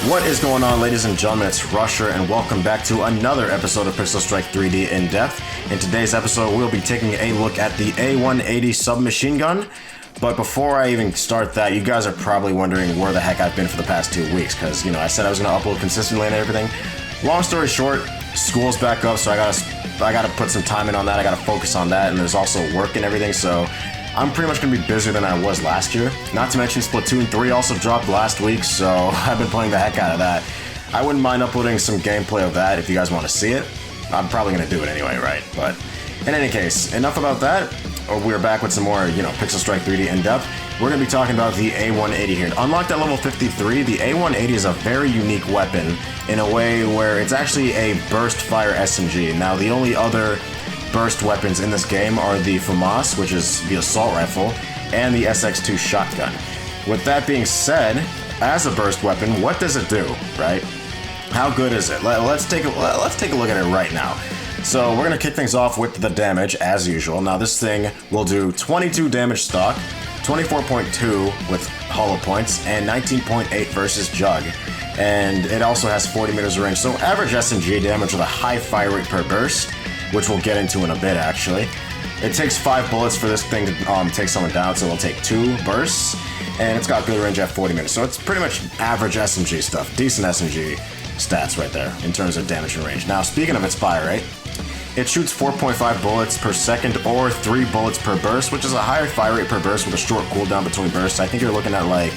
What is going on, ladies and gentlemen? It's Rusher, and welcome back to another episode of Pixel Strike 3D In Depth. In today's episode, we'll be taking a look at the A180 submachine gun. But before I even start that, you guys are probably wondering where the heck I've been for the past 2 weeks, because, I said I was going to upload consistently and everything. Long story short, school's back up, so I gotta put some time in on that. I gotta focus on that, and there's also work and everything, so I'm pretty much going to be busier than I was last year. Not to mention Splatoon 3 also dropped last week, so I've been playing the heck out of that. I wouldn't mind uploading some gameplay of that if you guys want to see it. I'm probably going to do it anyway, right? But in any case, enough about that. We're back with some more, Pixel Strike 3D In Depth. We're going to be talking about the A180 here. Unlocked at level 53, the A180 is a very unique weapon in a way where it's actually a burst fire SMG. Now, the only other burst weapons in this game are the FAMAS, which is the assault rifle, and the SX2 shotgun. With that being said, as a burst weapon, what does it do, right? How good is it? Let's take a look at it right now. So we're gonna kick things off with the damage, as usual. Now this thing will do 22 damage stock, 24.2 with hollow points, and 19.8 versus Jug. And it also has 40 meters of range, so average SMG damage with a high fire rate per burst, which we'll get into in a bit, actually. It takes 5 bullets for this thing to take someone down, so it'll take 2 bursts, and it's got good range at 40 meters, so it's pretty much average SMG stuff. Decent SMG stats right there, in terms of damage and range. Now, speaking of its fire rate, it shoots 4.5 bullets per second, or 3 bullets per burst, which is a higher fire rate per burst with a short cooldown between bursts. I think you're looking at like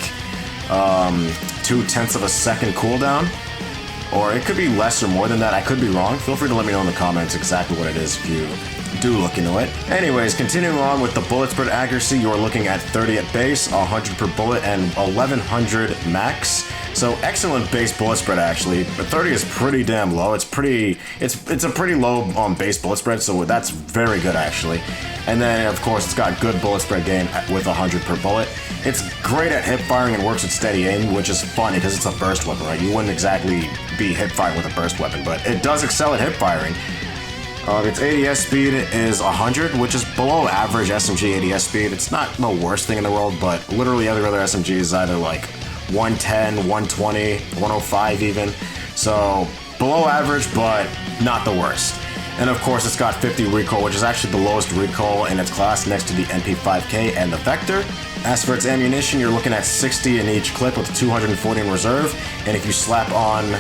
0.2 of a second cooldown. Or it could be less or more than that. I could be wrong. Feel free to let me know in the comments exactly what it is if you do look into it. Anyways, continuing on with the bullet spread accuracy, you're looking at 30 at base, 100 per bullet, and 1100 max. So excellent base bullet spread actually, but 30 is pretty damn low. It's a pretty low base bullet spread, so that's very good actually. And then of course it's got good bullet spread gain with 100 per bullet. It's great at hip firing and works with steady aim, which is funny because it's a burst weapon, right? You wouldn't exactly be hip firing with a burst weapon, but it does excel at hip firing. Its ADS speed is 100, which is below average SMG ADS speed. It's not the worst thing in the world, but literally every other SMG is either like 110, 120, 105 even. So below average, but not the worst. And of course, it's got 50 recoil, which is actually the lowest recoil in its class next to the MP5K and the Vector. As for its ammunition, you're looking at 60 in each clip with 240 in reserve. And if you slap on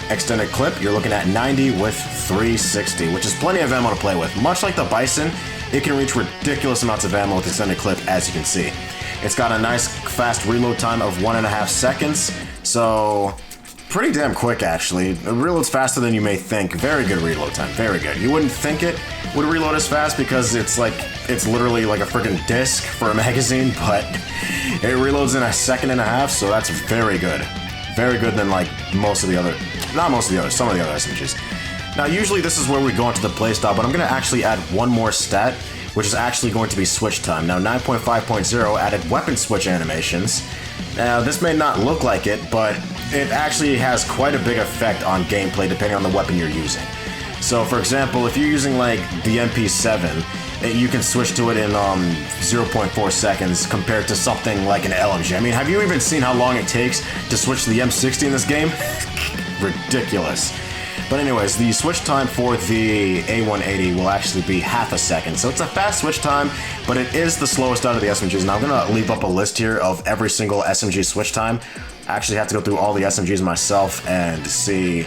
extended clip, you're looking at 90 with 360, which is plenty of ammo to play with. Much like the Bison, it can reach ridiculous amounts of ammo with extended clip, as you can see. It's got a nice fast reload time of 1.5 seconds, so pretty damn quick actually. It reloads faster than you may think. Very good reload time, very good. You wouldn't think it would reload as fast because it's literally like a friggin' disc for a magazine, but it reloads in 1.5 seconds, so that's very good. Very good than like some of the other SMGs. Now usually this is where we go into the playstyle, but I'm gonna actually add one more stat, which is actually going to be switch time. Now 9.5.0 added weapon switch animations. Now this may not look like it, but it actually has quite a big effect on gameplay depending on the weapon you're using. So for example, if you're using like the MP7, you can switch to it in 0.4 seconds compared to something like an LMG. I mean, have you even seen how long it takes to switch to the M60 in this game? Ridiculous. But anyways, the switch time for the A180 will actually be 0.5 second. So it's a fast switch time, but it is the slowest out of the SMGs. Now I'm gonna leave up a list here of every single SMG switch time. I actually have to go through all the SMGs myself and see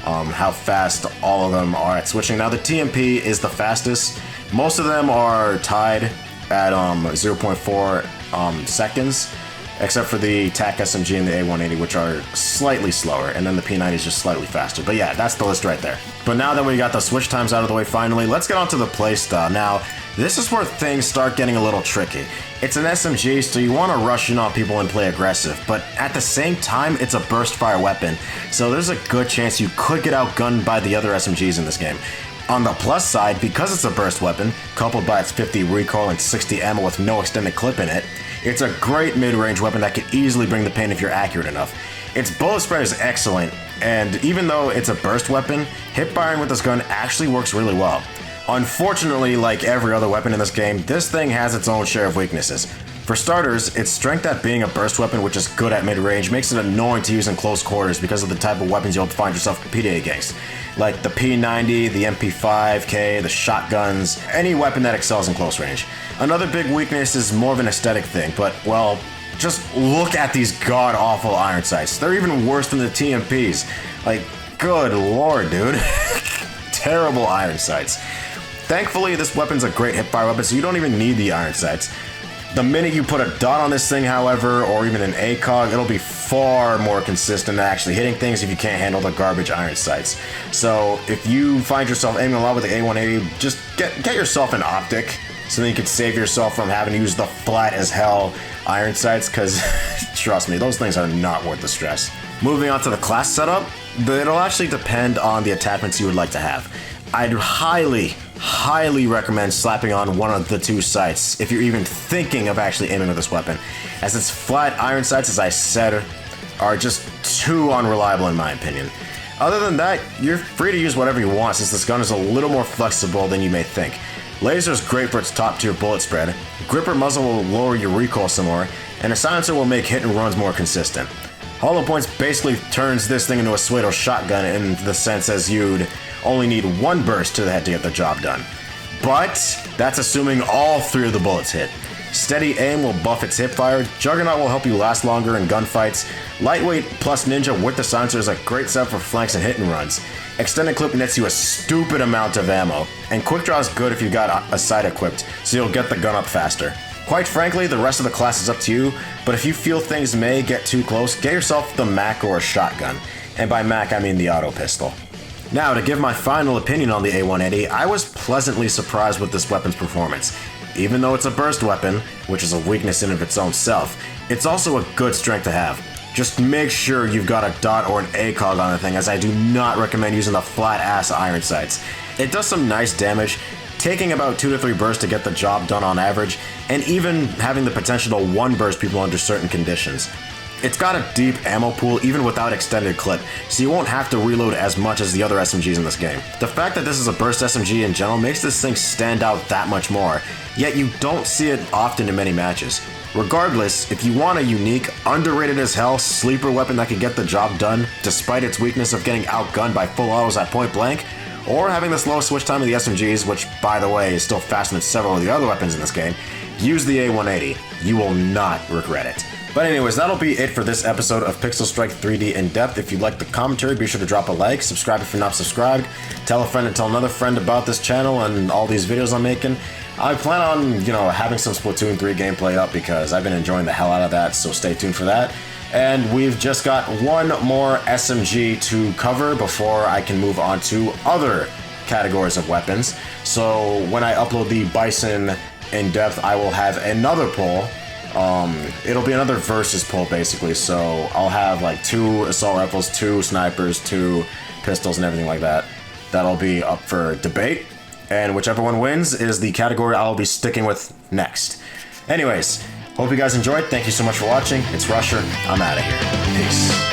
how fast all of them are at switching. Now the TMP is the fastest. Most of them are tied at 0.4 seconds, except for the TAC SMG and the A180, which are slightly slower, and then the P90 is just slightly faster. But yeah, that's the list right there. But now that we got the switch times out of the way finally, let's get on to the playstyle. Now, this is where things start getting a little tricky. It's an SMG, so you want to rush in on people and play aggressive, but at the same time, it's a burst fire weapon, so there's a good chance you could get outgunned by the other SMGs in this game. On the plus side, because it's a burst weapon, coupled by its 50 recoil and 60 ammo with no extended clip in it, it's a great mid-range weapon that could easily bring the pain if you're accurate enough. Its bullet spread is excellent, and even though it's a burst weapon, hip firing with this gun actually works really well. Unfortunately, like every other weapon in this game, this thing has its own share of weaknesses. For starters, its strength at being a burst weapon, which is good at mid-range, makes it annoying to use in close quarters because of the type of weapons you'll find yourself competing against. Like the P90, the MP5K, the shotguns, any weapon that excels in close range. Another big weakness is more of an aesthetic thing, but, well, just look at these god-awful iron sights. They're even worse than the TMPs. Like, good lord, dude. Terrible iron sights. Thankfully, this weapon's a great hipfire weapon, so you don't even need the iron sights. The minute you put a dot on this thing, however, or even an ACOG, it'll be far more consistent at actually hitting things if you can't handle the garbage iron sights. So if you find yourself aiming a lot with the A180, just get yourself an optic so then you can save yourself from having to use the flat as hell iron sights, because trust me, those things are not worth the stress. Moving on to the class setup, it'll actually depend on the attachments you would like to have. I'd highly recommend slapping on one of the two sights if you're even thinking of actually aiming with this weapon, as its flat iron sights, as I said, are just too unreliable in my opinion. Other than that, you're free to use whatever you want, since this gun is a little more flexible than you may think. Laser is great for its top tier bullet spread, gripper muzzle will lower your recoil some more, and a silencer will make hit and runs more consistent. Hollow points basically turns this thing into a pseudo shotgun in the sense as you'd only need one burst to the head to get the job done. But that's assuming all three of the bullets hit. Steady aim will buff its hipfire, Juggernaut will help you last longer in gunfights, Lightweight plus Ninja with the silencer is a great setup for flanks and hit and runs. Extended clip nets you a stupid amount of ammo, and quick draw is good if you got a sight equipped, so you'll get the gun up faster. Quite frankly, the rest of the class is up to you, but if you feel things may get too close, get yourself the MAC or a shotgun. And by MAC, I mean the auto pistol. Now, to give my final opinion on the A180, I was pleasantly surprised with this weapon's performance. Even though it's a burst weapon, which is a weakness in of its own self, it's also a good strength to have. Just make sure you've got a dot or an ACOG on the thing, as I do not recommend using the flat-ass iron sights. It does some nice damage, taking about 2 to 3 bursts to get the job done on average, and even having the potential to one-burst people under certain conditions. It's got a deep ammo pool even without extended clip, so you won't have to reload as much as the other SMGs in this game. The fact that this is a burst SMG in general makes this thing stand out that much more, yet you don't see it often in many matches. Regardless, if you want a unique, underrated as hell sleeper weapon that can get the job done despite its weakness of getting outgunned by full autos at point blank, or having the slowest switch time of the SMGs, which by the way is still faster than several of the other weapons in this game, use the A180. You will not regret it. But anyways, that'll be it for this episode of Pixel Strike 3D In Depth. If you liked the commentary, be sure to drop a like, subscribe if you're not subscribed, tell a friend and tell another friend about this channel and all these videos I'm making. I plan on, having some Splatoon 3 gameplay up because I've been enjoying the hell out of that, so stay tuned for that. And we've just got one more SMG to cover before I can move on to other categories of weapons. So when I upload the Bison In Depth, I will have another poll. It'll be another versus poll basically, so I'll have like 2 assault rifles, 2 snipers, 2 pistols and everything like that. That'll be up for debate, and whichever one wins is the category I'll be sticking with next. Anyways, hope you guys enjoyed. Thank you so much for watching. It's Rusher. I'm out of here. Peace.